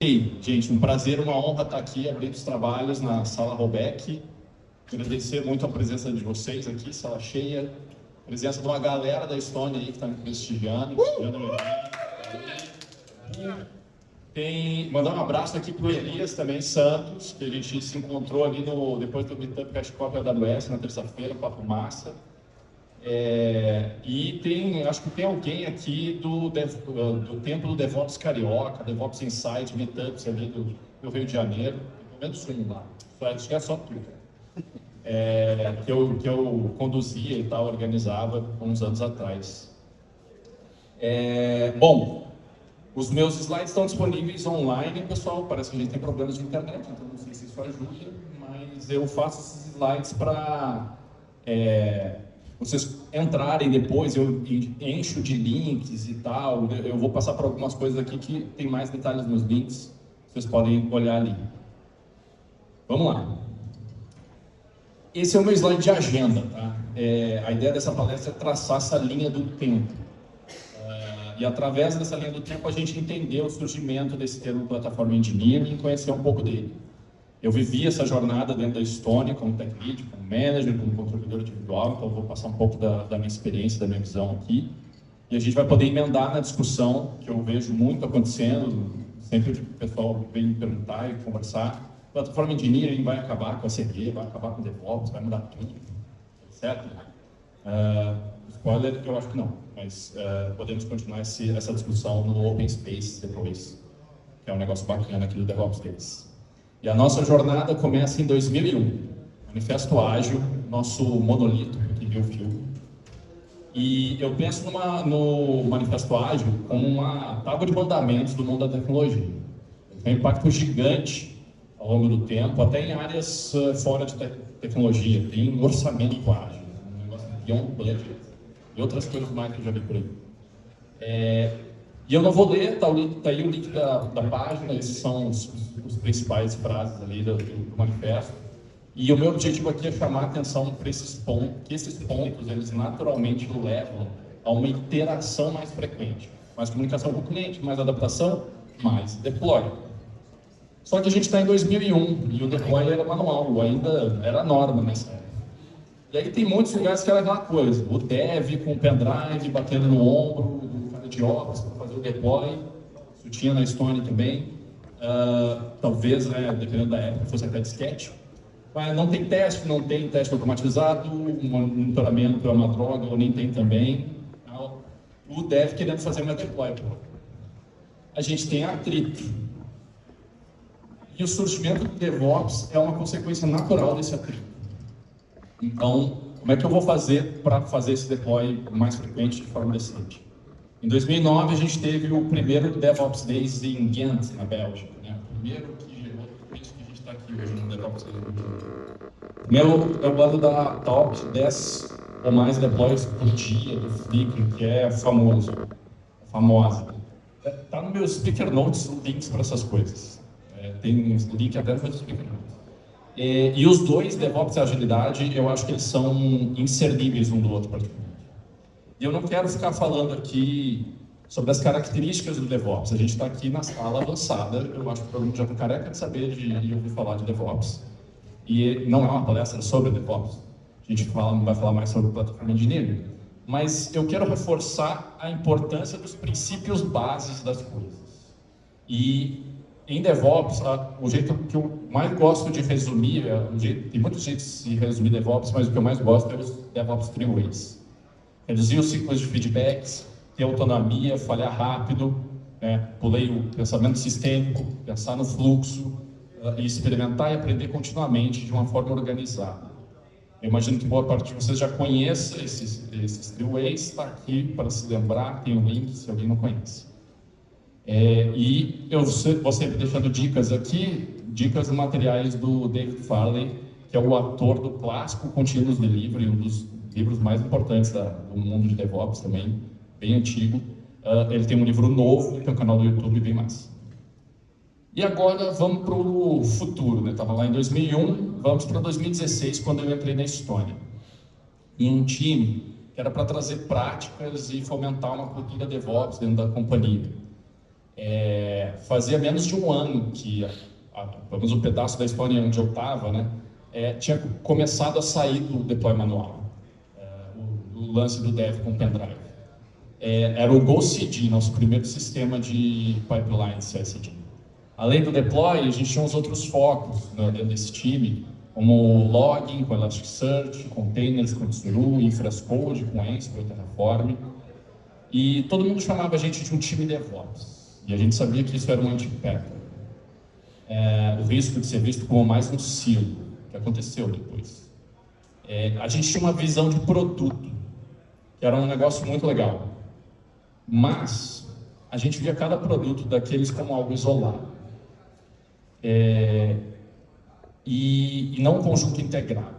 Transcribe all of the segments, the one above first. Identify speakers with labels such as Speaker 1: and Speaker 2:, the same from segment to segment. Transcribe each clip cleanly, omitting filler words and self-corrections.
Speaker 1: E, gente, um prazer, uma honra estar aqui abrindo os trabalhos na Sala Robeck. Agradecer muito a presença de vocês aqui, sala cheia. Presença de uma galera da Estônia aí que está me prestigiando. Mandar um abraço aqui para o Elias também, Santos, que a gente se encontrou ali depois do Meetup Cashcop AWS na terça-feira, papo massa. Acho que tem alguém aqui do Templo do DevOps Carioca, DevOps Insight, Meetups ali do Rio de Janeiro, pelo menos um lá, acho que é só tu, que eu conduzia e tal, organizava uns anos atrás. Bom, os meus slides estão disponíveis online, pessoal, parece que a gente tem problemas de internet, então não sei se isso ajuda, mas eu faço esses slides para vocês entrarem depois, eu encho de links e tal, eu vou passar por algumas coisas aqui que tem mais detalhes nos links, vocês podem olhar ali. Vamos lá. Esse é o meu slide de agenda, tá? A ideia dessa palestra é traçar essa linha do tempo. E através dessa linha do tempo a gente entendeu o surgimento desse termo Platform Engineering e conhecer um pouco dele. Eu vivi essa jornada dentro da Estônia como tech lead, como manager, como contribuidor individual, então eu vou passar um pouco da minha experiência, da minha visão aqui. E a gente vai poder emendar na discussão, que eu vejo muito acontecendo, sempre o pessoal vem me perguntar e conversar. Platform Engineering vai acabar com a CG, vai acabar com o DevOps, vai mudar tudo, certo? Spoiler, eu acho que não, mas podemos continuar essa discussão no Open Space depois, que é um negócio bacana aqui do DevOps deles. E a nossa jornada começa em 2001, Manifesto Ágil, nosso monolito que viu o fio. E eu penso no Manifesto Ágil como uma tábua de mandamentos do mundo da tecnologia. Tem um impacto gigante ao longo do tempo, até em áreas fora de tecnologia. Tem um orçamento ágil, um negócio de beyond budget e outras coisas mais que eu já vi por aí. E eu não vou ler, tá aí o link da página, esses são os principais frases ali do manifesto. E o meu objetivo aqui é chamar a atenção para esses pontos, que esses pontos, eles naturalmente levam a uma interação mais frequente. Mais comunicação com o cliente, mais adaptação, mais deploy. Só que a gente está em 2001 e o deploy era manual, ainda era norma nessa época. E aí tem muitos lugares que era aquela coisa, o dev com o pendrive batendo no ombro do cara de Ops para fazer o deploy, isso tinha na Estônia também, talvez, dependendo da época, fosse até disquete. Mas não tem teste automatizado, um monitoramento é uma droga, ou nem tem também. O dev querendo fazer meu deploy. A gente tem atrito. E o surgimento do DevOps é uma consequência natural desse atrito. Então, como é que eu vou fazer para fazer esse deploy mais frequente de forma decente? Em 2009, a gente teve o primeiro DevOps Days em Ghent, na Bélgica. Né? O primeiro que gerou tudo isso que a gente está aqui hoje no DevOps Days. Primeiro é o ano da top 10 ou mais deploys por dia do Flickr, que é famosa. Está no meu speaker notes links para essas coisas. Tem um link até no meu speaker notes. E os dois, DevOps e Agilidade, eu acho que eles são inserníveis um do outro praticamente. E eu não quero ficar falando aqui sobre as características do DevOps. A gente está aqui na sala avançada, eu acho que todo mundo já está careca de saber e ouvir falar de DevOps. E não é uma palestra sobre DevOps. A gente vai falar mais sobre Platform Engineering. Mas eu quero reforçar a importância dos princípios bases das coisas. E em DevOps, o jeito que eu mais gosto de resumir, tem muitos jeitos de resumir DevOps, mas o que eu mais gosto é os DevOps Three Ways. Reduzir os ciclos de feedbacks, ter autonomia, falhar rápido, pulei o pensamento sistêmico, pensar no fluxo, e experimentar e aprender continuamente de uma forma organizada. Eu imagino que boa parte de vocês já conheça esses Three Ways, está aqui para se lembrar, tem um link se alguém não conhece. E eu vou sempre deixando dicas aqui, dicas materiais do David Farley, que é o autor do clássico Continuous Delivery, um dos livros mais importantes do mundo de DevOps também, bem antigo. Ele tem um livro novo, tem um canal do YouTube bem massa. E agora vamos para o futuro, né? Estava lá em 2001, vamos para 2016, quando eu entrei na Estônia. Em um time que era para trazer práticas e fomentar uma cultura DevOps dentro da companhia. fazia menos de um ano que, pelo menos o pedaço da Estônia onde eu estava, né, tinha começado a sair do deploy manual, o lance do dev com pendrive. Era o GoCD, nosso primeiro sistema de pipeline CI/CD. Além do deploy, a gente tinha uns outros focos, né, dentro desse time, como logging com Elasticsearch, containers com Tsuru, Infrastructure com Ansible e Terraform. E todo mundo chamava a gente de um time DevOps. E a gente sabia que isso era um anti-pattern. O risco de ser visto como mais um silo, que aconteceu depois. A gente tinha uma visão de produto, que era um negócio muito legal. Mas a gente via cada produto daqueles como algo isolado. E não um conjunto integrado.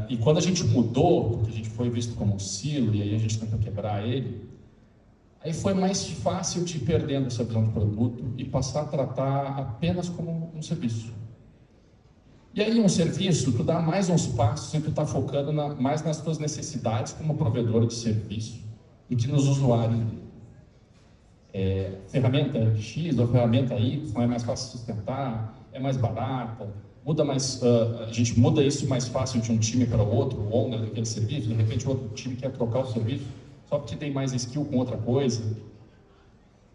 Speaker 1: E quando a gente mudou, porque a gente foi visto como um silo, e aí a gente tentou quebrar ele, aí foi mais fácil de ir perdendo essa visão de produto e passar a tratar apenas como um serviço. E aí um serviço, tu dá mais uns passos e tu está focando mais nas tuas necessidades como provedor de serviço do que nos usuários dele. Ferramenta X ou ferramenta Y é mais fácil de sustentar, é mais barata, a gente muda isso mais fácil de um time para o outro, o owner daquele serviço, de repente o outro time quer trocar o serviço, só porque tem mais skill com outra coisa.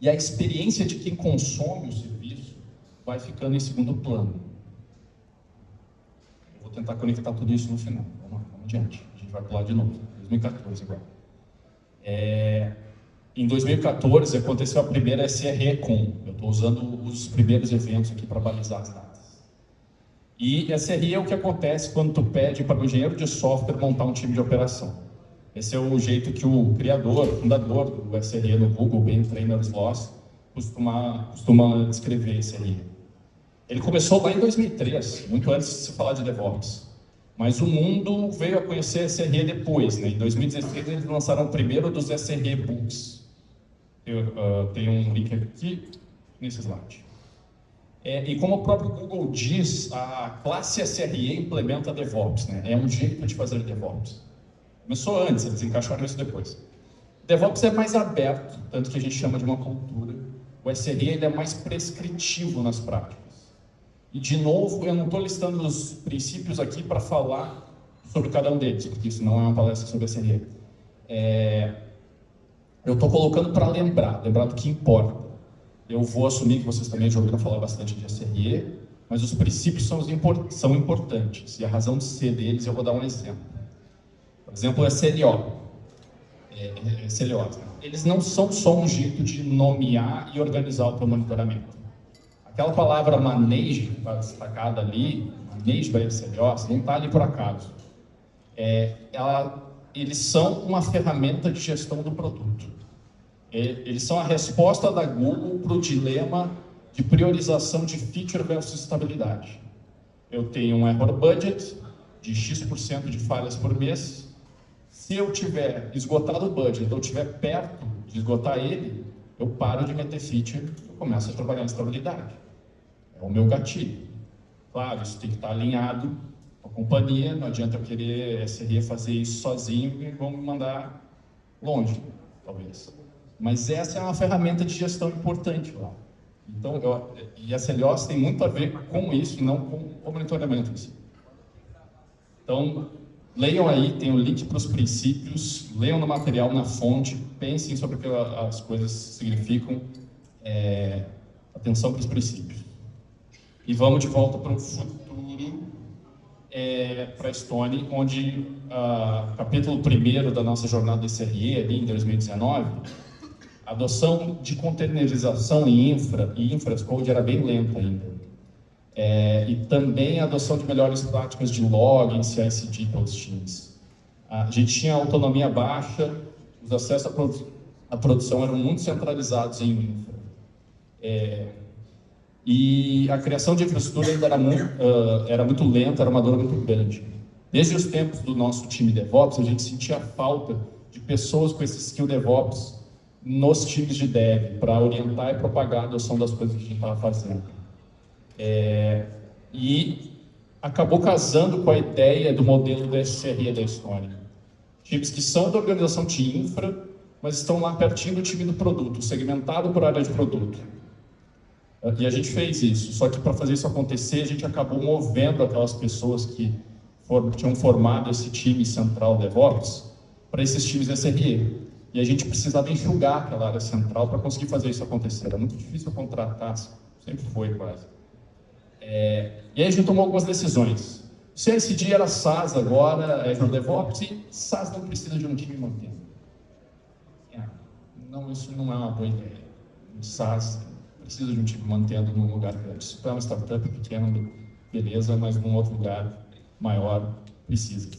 Speaker 1: E a experiência de quem consome o serviço vai ficando em segundo plano. Eu vou tentar conectar tudo isso no final. Vamos adiante. A gente vai pular de novo. 2014 agora. Em 2014 aconteceu a primeira SRE-Con. Eu estou usando os primeiros eventos aqui para balizar as datas. E SRE é o que acontece quando tu pede para o engenheiro de software montar um time de operação. Esse é o jeito que o fundador do SRE no Google, Ben Trainers-Loss, costuma descrever SRE. Ele começou lá em 2003, muito antes de se falar de DevOps. Mas o mundo veio a conhecer SRE depois, né? Em 2016 eles lançaram o primeiro dos SRE Books. Tem um link aqui nesse slide. E como o próprio Google diz, a classe SRE implementa DevOps, né? É um jeito de fazer DevOps. Começou antes, eles encaixaram isso depois. DevOps é mais aberto, tanto que a gente chama de uma cultura. O SRE ele é mais prescritivo nas práticas. E, de novo, eu não estou listando os princípios aqui para falar sobre cada um deles, porque isso não é uma palestra sobre SRE. Eu estou colocando para lembrar do que importa. Eu vou assumir que vocês também já ouviram falar bastante de SRE, mas os princípios são importantes, e a razão de ser deles eu vou dar um exemplo. Por exemplo, o SLO. SLOs. Eles não são só um jeito de nomear e organizar o teu monitoramento. Aquela palavra manage, que está destacada ali, manage by SLOs, não está ali por acaso. Eles são uma ferramenta de gestão do produto. Eles são a resposta da Google para o dilema de priorização de feature versus estabilidade. Eu tenho um error budget de X% de falhas por mês. Se eu tiver esgotado o budget, eu estiver perto de esgotar ele, eu paro de meter feature e começo a trabalhar em estabilidade. É o meu gatilho. Claro, isso tem que estar alinhado com a companhia, não adianta eu querer SRE fazer isso sozinho e vão me mandar longe, talvez. Mas essa é uma ferramenta de gestão importante lá. Então, e SLOs tem muito a ver com isso, não com o monitoramento em si. Então, leiam aí, tem o link para os princípios, leiam no material, na fonte, pensem sobre o que as coisas significam, atenção para os princípios. E vamos de volta para o futuro, para a Estônia, onde capítulo 1º da nossa jornada de SRE, ali em 2019, a adoção de containerização em infra e infrastructure era bem lenta ainda. E também a adoção de melhores práticas de log em CI/CD pelos times. A gente tinha autonomia baixa, os acessos à produção eram muito centralizados em infra. E a criação de infraestrutura ainda era muito lenta, era uma dor muito grande. Desde os tempos do nosso time DevOps, a gente sentia falta de pessoas com esse skill DevOps nos times de dev, para orientar e propagar a adoção das coisas que a gente estava fazendo. E acabou casando com a ideia do modelo da SRE da Estônia. Times que são da organização de infra, mas estão lá pertinho do time do produto, segmentado por área de produto. E a gente fez isso, só que para fazer isso acontecer, a gente acabou movendo aquelas pessoas que tinham formado esse time central DevOps para esses times SRE. E a gente precisava enxugar aquela área central para conseguir fazer isso acontecer. Era muito difícil contratar, sempre foi quase. E aí a gente tomou algumas decisões. O CI/CD era SaaS agora, Azure DevOps, e SaaS não precisa de um time mantendo. Não, isso não é uma boa ideia. O SaaS precisa de um time mantendo num lugar grande. Se é uma startup pequena, beleza, mas num outro lugar maior precisa.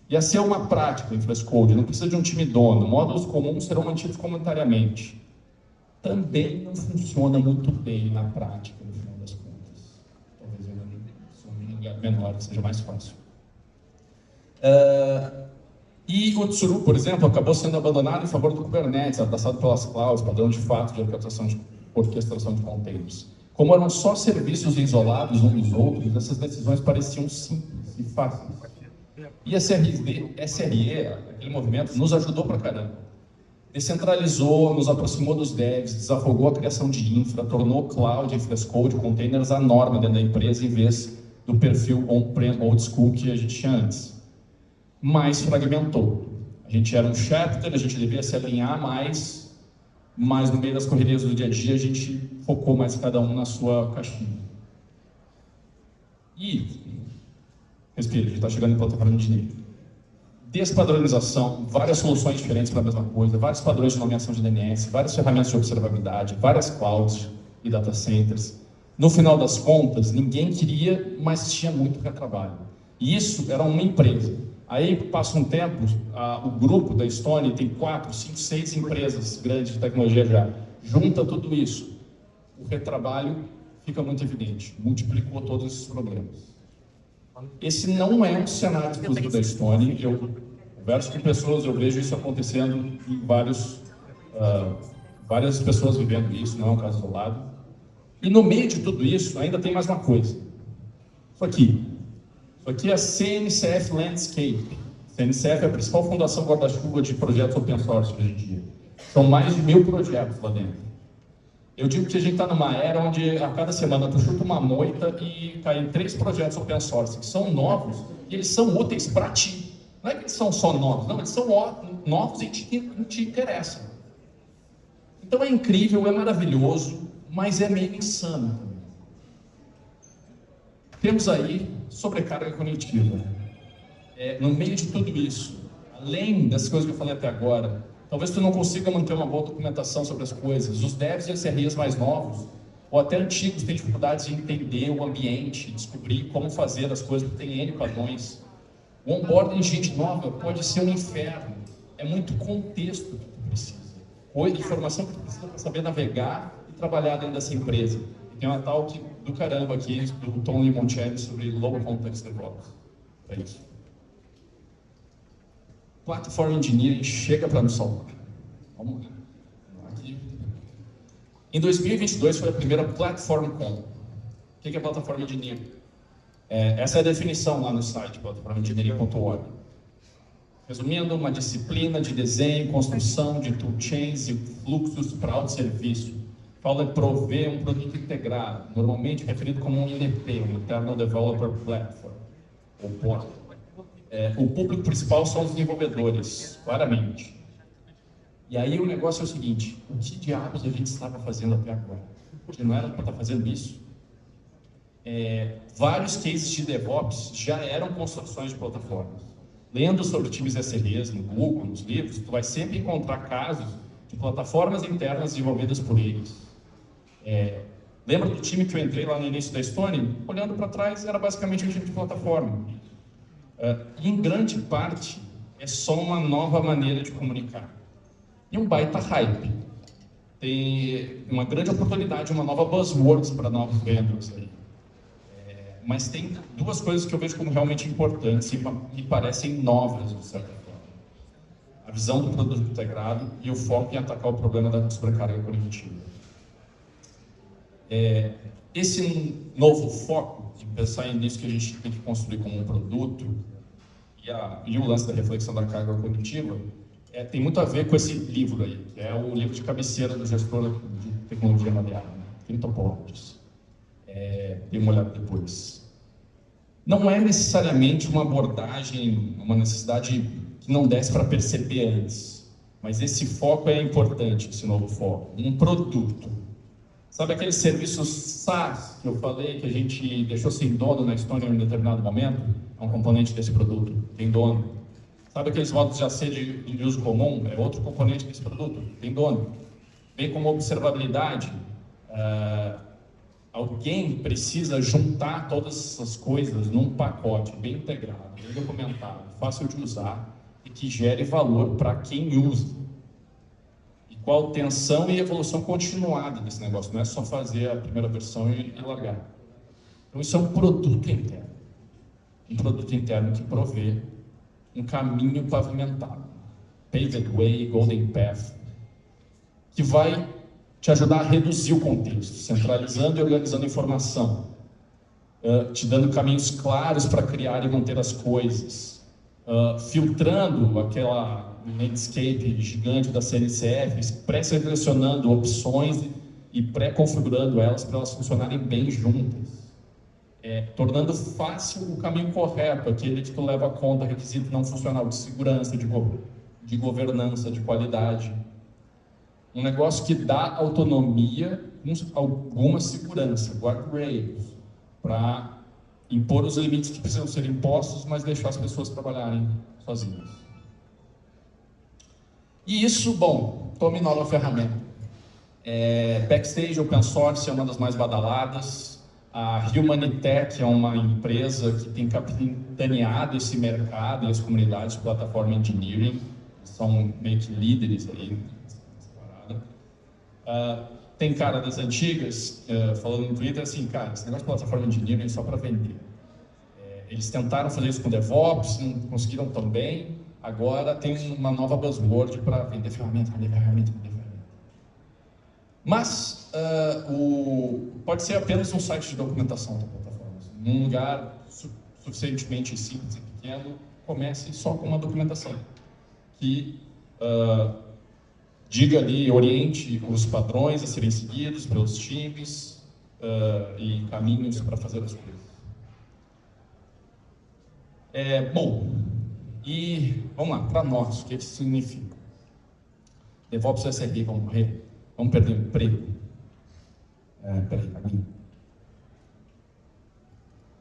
Speaker 1: Ia ser uma prática em Flashcode, não precisa de um time dono. Módulos comuns serão mantidos comunitariamente. Também não funciona muito bem na prática, no final das contas. Talvez em um lugar menor seja mais fácil. E o Tsuru, por exemplo, acabou sendo abandonado em favor do Kubernetes, abraçado pelas clouds, padrão de fato de orquestração de containers. Como eram só serviços isolados uns dos outros, essas decisões pareciam simples e fáceis. E a SRE, aquele movimento, nos ajudou pra caramba. Descentralizou, nos aproximou dos devs, desafogou a criação de infra, tornou cloud e Flashcode, containers, a norma dentro da empresa, em vez do perfil on-prem old school que a gente tinha antes. Mas fragmentou. A gente era um chapter, a gente devia se alinhar mais, mas no meio das correrias do dia a dia a gente focou mais cada um na sua caixinha. E, respira, a gente está chegando em plataforma de nível. Despadronização, várias soluções diferentes para a mesma coisa, vários padrões de nomeação de DNS, várias ferramentas de observabilidade, várias clouds e data centers. No final das contas, ninguém queria, mas tinha muito retrabalho. E isso era uma empresa. Aí passa um tempo, o grupo da Estônia tem 4, 5, 6 empresas grandes de tecnologia já. Junta tudo isso, o retrabalho fica muito evidente, multiplicou todos esses problemas. Esse não é um cenário exclusivo da Estônia. Eu converso com pessoas, eu vejo isso acontecendo em várias pessoas vivendo isso, não é um caso isolado. E no meio de tudo isso, ainda tem mais uma coisa. Isso aqui é a CNCF Landscape. CNCF é a principal fundação guarda-chuva de projetos open source hoje em dia. São mais de 1000 projetos lá dentro. Eu digo que a gente está numa era onde a cada semana tu chuta uma moita e caem 3 projetos open source que são novos e eles são úteis para ti. Não é que eles são só novos, não, eles são novos e te interessam. Então é incrível, é maravilhoso, mas é meio insano. Temos aí sobrecarga cognitiva. No meio de tudo isso, além das coisas que eu falei até agora, talvez tu não consiga manter uma boa documentação sobre as coisas. Os devs e SREs mais novos, ou até antigos, têm dificuldades de entender o ambiente, descobrir como fazer as coisas, porque tem N padrões. O onboarding de gente nova pode ser um inferno. É muito contexto que tu precisa. Ou informação que tu precisa para saber navegar e trabalhar dentro dessa empresa. E tem uma talk do caramba aqui, do Tom Limoncelli, sobre Low Context DevOps. É isso. Platform Engineering chega para nos salvar. Vamos lá. Aqui. Em 2022 foi a primeira Platform Con. O que é Platform Engineering? Essa é a definição lá no site, platformengineering.org. Resumindo, uma disciplina de desenho, construção de toolchains e fluxos para autosserviço. Fala em prover um produto integrado, normalmente referido como um IDP, um Internal Developer Platform, ou POP. O público principal são os desenvolvedores, claramente. E aí o negócio é o seguinte, o que diabos a gente estava fazendo até agora? Porque não era para estar fazendo isso. Vários cases de DevOps já eram construções de plataformas. Lendo sobre times SREs no Google, nos livros, tu vai sempre encontrar casos de plataformas internas desenvolvidas por eles. Lembra do time que eu entrei lá no início da Estônia? Olhando para trás, era basicamente um time de plataforma. E em grande parte, é só uma nova maneira de comunicar. E um baita hype. Tem uma grande oportunidade, uma nova buzzwords para novos vendors aí. Mas tem 2 coisas que eu vejo como realmente importantes e me parecem novas, de certa forma. A visão do produto integrado e o foco em atacar o problema da sobrecarga cognitiva. Esse novo foco de pensar nisso que a gente tem que construir como um produto e o lance da reflexão da carga cognitiva tem muito a ver com esse livro aí, que é o livro de cabeceira do gestor de tecnologia mapeada, Tim Topologies. Dê uma olhada depois. Não é necessariamente uma abordagem, uma necessidade que não desse para perceber antes, mas esse foco é importante, esse novo foco. Um produto. Sabe aqueles serviços SaaS que eu falei que a gente deixou sem dono na Estônia em um determinado momento? É um componente desse produto, tem dono. Sabe aqueles modos de AC de uso comum? É outro componente desse produto, tem dono. Bem como observabilidade, alguém precisa juntar todas essas coisas num pacote bem integrado, bem documentado, fácil de usar e que gere valor para quem usa. E com a obtenção e evolução continuada desse negócio, não é só fazer a primeira versão e largar. Então isso é um produto interno. Um produto interno que provê um caminho pavimentado. Paved Way, Golden Path, que vai te ajudar a reduzir o contexto, centralizando e organizando informação, te dando caminhos claros para criar e manter as coisas, filtrando aquela landscape gigante da CNCF, pré-selecionando opções e pré-configurando elas para elas funcionarem bem juntas, tornando fácil o caminho correto, aquele que tu leva a conta requisito não funcional de segurança, de governança, de qualidade. Um negócio que dá autonomia, alguma segurança, guardrails, para impor os limites que precisam ser impostos, mas deixar as pessoas trabalharem sozinhas. E isso, bom, tome nova ferramenta. Backstage Open Source é uma das mais badaladas. A Humanitech é uma empresa que tem capitaneado esse mercado e as comunidades de plataforma engineering. São meio que líderes aí. Tem cara das antigas falando no Twitter assim, cara, esse negócio de plataforma de engineering é só para vender. Eles tentaram fazer isso com DevOps, não conseguiram tão bem, agora tem uma nova buzzword para vender ferramenta. Mas pode ser apenas um site de documentação da plataforma. Num lugar suficientemente simples e pequeno, comece só com uma documentação que diga ali, oriente os padrões a serem seguidos pelos times e caminhos para fazer as coisas. Bom, e vamos lá, para nós, o que isso significa? DevOps e SRE vão morrer? Vamos perder o emprego? Peraí, caminho.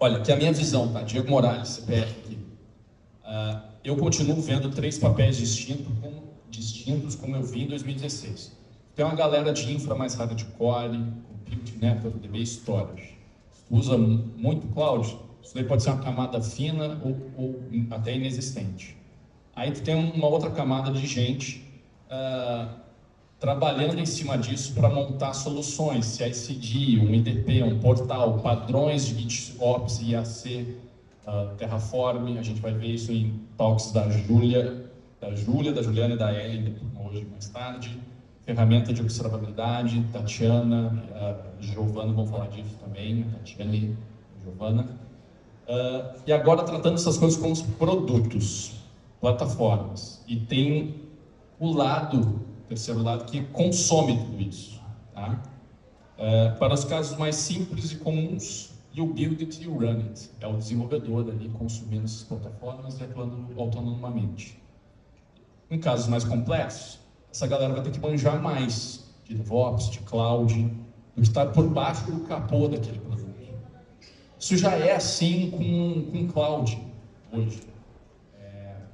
Speaker 1: Olha, que é a minha visão, tá? Diego Morales, CPF aqui. Eu continuo vendo 3 papéis distintos como eu vi em 2016. Tem uma galera de infra mais hardcore, compute, network, DB, storage. Usa muito cloud, isso daí pode ser uma camada fina ou até inexistente. Aí tu tem uma outra camada de gente trabalhando em cima disso para montar soluções, CI/CD, um IDP, um portal, padrões de GitOps, IAC, Terraform. A gente vai ver isso em talks da Júlia, da Juliana e da Ellen hoje mais tarde. Ferramenta de observabilidade, Tatiana, Giovana vão falar disso também, Tatiana e Giovana. E agora tratando essas coisas como os produtos, plataformas. E tem o terceiro lado, que consome tudo isso. Tá? Para os casos mais simples e comuns, you build it, you run it. É o desenvolvedor ali consumindo essas plataformas e atuando autonomamente. Em casos mais complexos, essa galera vai ter que manjar mais de DevOps, de cloud, do que está por baixo do capô daquele produto. Isso já é assim com cloud hoje.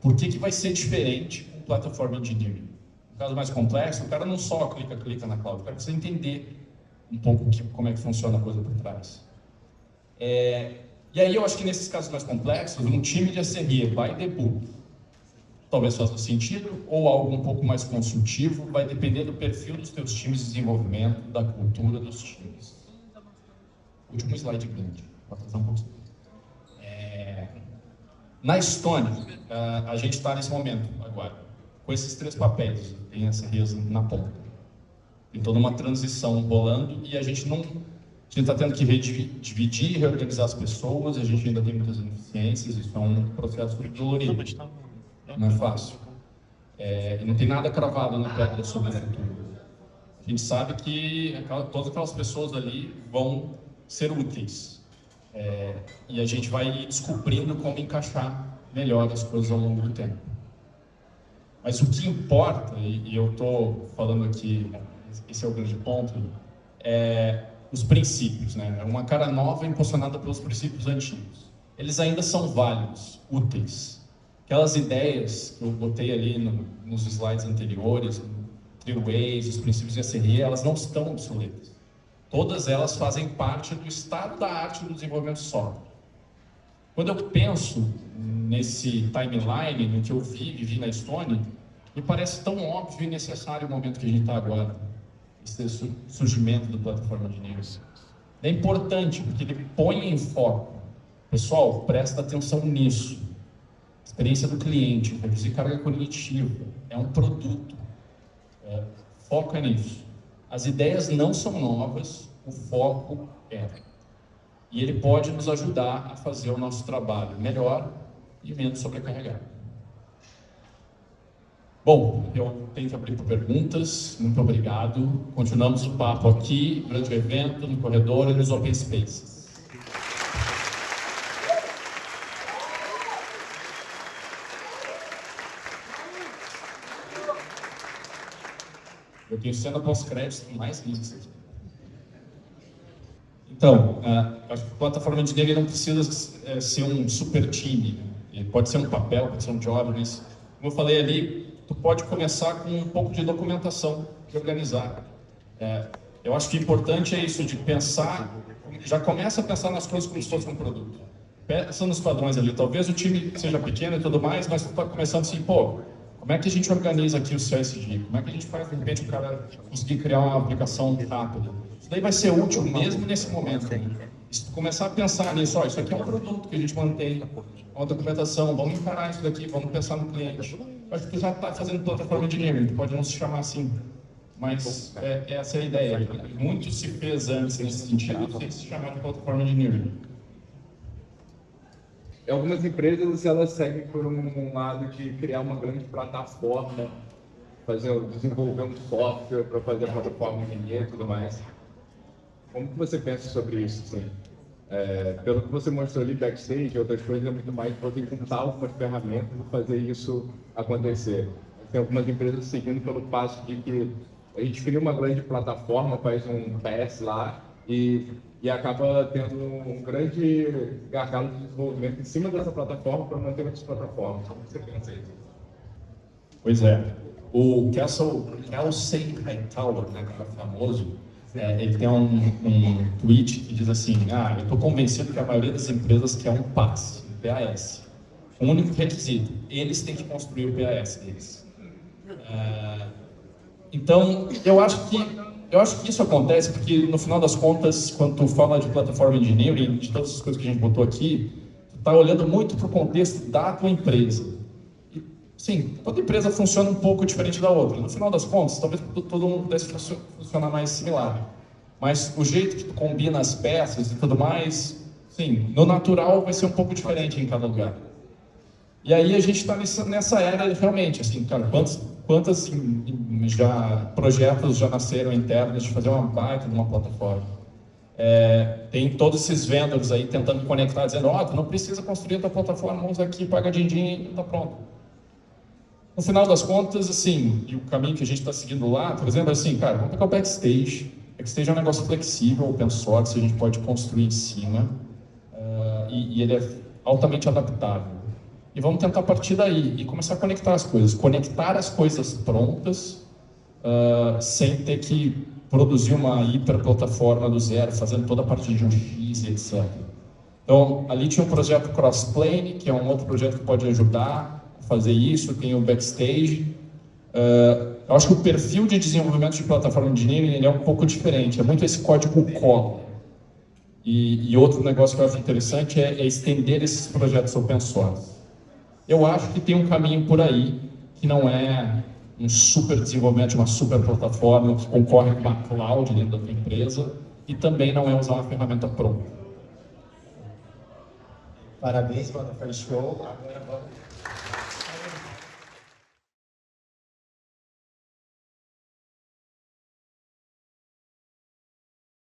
Speaker 1: Por que vai ser diferente com Platform Engineering? No caso mais complexo, o cara não só clica na cloud, o cara precisa entender um pouco como é que funciona a coisa por trás. E aí eu acho que nesses casos mais complexos, um time de SRE by the book talvez faça sentido, ou algo um pouco mais consultivo, vai depender do perfil dos teus times de desenvolvimento, da cultura dos times. Último slide grande, vou atrasar um pouco. Na Estônia, a gente está nesse momento agora, com esses 3 papéis, tem essa SREs na ponta. Tem toda uma transição rolando e a gente está tendo que dividir e reorganizar as pessoas, a gente ainda tem muitas ineficiências, isso é um processo dolorido. Não é fácil. E não tem nada cravado na pedra sobre o futuro. A gente sabe que todas aquelas pessoas ali vão ser úteis. E a gente vai descobrindo como encaixar melhor as coisas ao longo do tempo. Mas o que importa, e eu estou falando aqui, esse é o grande ponto, é os princípios, né? É uma cara nova impulsionada pelos princípios antigos. Eles ainda são válidos, úteis. Aquelas ideias que eu botei ali nos slides anteriores, Three-Ways, os princípios de SRE, elas não estão obsoletas. Todas elas fazem parte do estado da arte do desenvolvimento de software. Quando eu penso nesse timeline, no que eu vivi na Estônia, me parece tão óbvio e necessário o momento que a gente está agora, esse surgimento do plataforma de níveis. É importante porque ele põe em foco. Pessoal, presta atenção nisso. Experiência do cliente, reduzir carga cognitiva, é um produto. Foca nisso. As ideias não são novas, o foco é. E ele pode nos ajudar a fazer o nosso trabalho melhor e menos sobrecarregado. Bom, eu tenho que abrir para perguntas. Muito obrigado. Continuamos o papo aqui, durante o evento, no corredor e nos open spaces. Eu tenho cena pós-créditos mais links aqui. Então, a plataforma de engenharia não precisa ser um super time. Né? Pode ser um papel, pode ser um job, mas, como eu falei ali, tu pode começar com um pouco de documentação, de organizar. Eu acho que o importante é isso, de pensar, já começa a pensar nas coisas como se fosse um produto. Pensa nos padrões ali, talvez o time seja pequeno e tudo mais, mas tu está começando assim, pô, como é que a gente organiza aqui o CSG? Como é que a gente faz, de repente, o cara conseguir criar uma aplicação rápida? Isso daí vai ser útil mesmo nesse momento. Né? Se tu começar a pensar nisso, ó, isso aqui é um produto que a gente mantém, uma documentação, vamos encarar isso daqui, vamos pensar no cliente. Acho que tu já está fazendo plataforma de engineering, pode não se chamar assim, mas essa é a ideia. Muito se fez antes nesse sentido, tem que se chamar de plataforma de engineering.
Speaker 2: Algumas empresas elas seguem por um lado de criar uma grande plataforma, desenvolver um software para fazer a plataforma engenharia e tudo mais. Como que você pensa sobre isso? Assim? Pelo que você mostrou ali backstage, outras coisas é muito mais você juntar algumas ferramentas e fazer isso acontecer. Tem algumas empresas seguindo pelo passo de que a gente cria uma grande plataforma, faz um PS lá e acaba tendo um grande gargalo de desenvolvimento em cima dessa plataforma para manter outras plataformas. Como você pensa isso?
Speaker 1: Pois é. O Kelsey Hightower, né, que é famoso, ele tem um tweet que diz assim, eu estou convencido que a maioria das empresas quer um PaaS, um PaaS. O único requisito, eles têm que construir o PaaS deles. Então, eu acho que isso acontece porque, no final das contas, quando tu fala de plataforma engineering, de todas as coisas que a gente botou aqui, tu está olhando muito para o contexto da tua empresa. E, sim, toda empresa funciona um pouco diferente da outra. No final das contas, talvez todo mundo pudesse funcionar mais similar. Mas o jeito que tu combina as peças e tudo mais, sim, no natural vai ser um pouco diferente em cada lugar. E aí a gente está nessa era realmente, assim, cara, quantas projetos já nasceram internos de fazer uma baita de uma plataforma. Tem todos esses vendors aí tentando conectar, dizendo, tu não precisa construir a tua plataforma, usa aqui, paga din-din e tá pronto. No final das contas, assim, e o caminho que a gente está seguindo lá, por exemplo, assim, cara, vamos pegar o Backstage. Backstage é um negócio flexível, open source, a gente pode construir em cima, e ele é altamente adaptável. E vamos tentar partir daí e começar a conectar as coisas prontas, sem ter que produzir uma hiperplataforma do zero, fazendo toda a parte de UX e etc. Então, ali tinha um projeto Crossplane, que é um outro projeto que pode ajudar a fazer isso, tem o Backstage. Eu acho que o perfil de desenvolvimento de plataforma de engineering ele é um pouco diferente, é muito esse código core. E outro negócio que eu acho interessante é estender esses projetos open source. Eu acho que tem um caminho por aí, que não é um super desenvolvimento de uma super plataforma que concorre com uma cloud dentro da tua empresa e também não é usar uma ferramenta pronta.
Speaker 3: Parabéns, mano, foi show. Agora vamos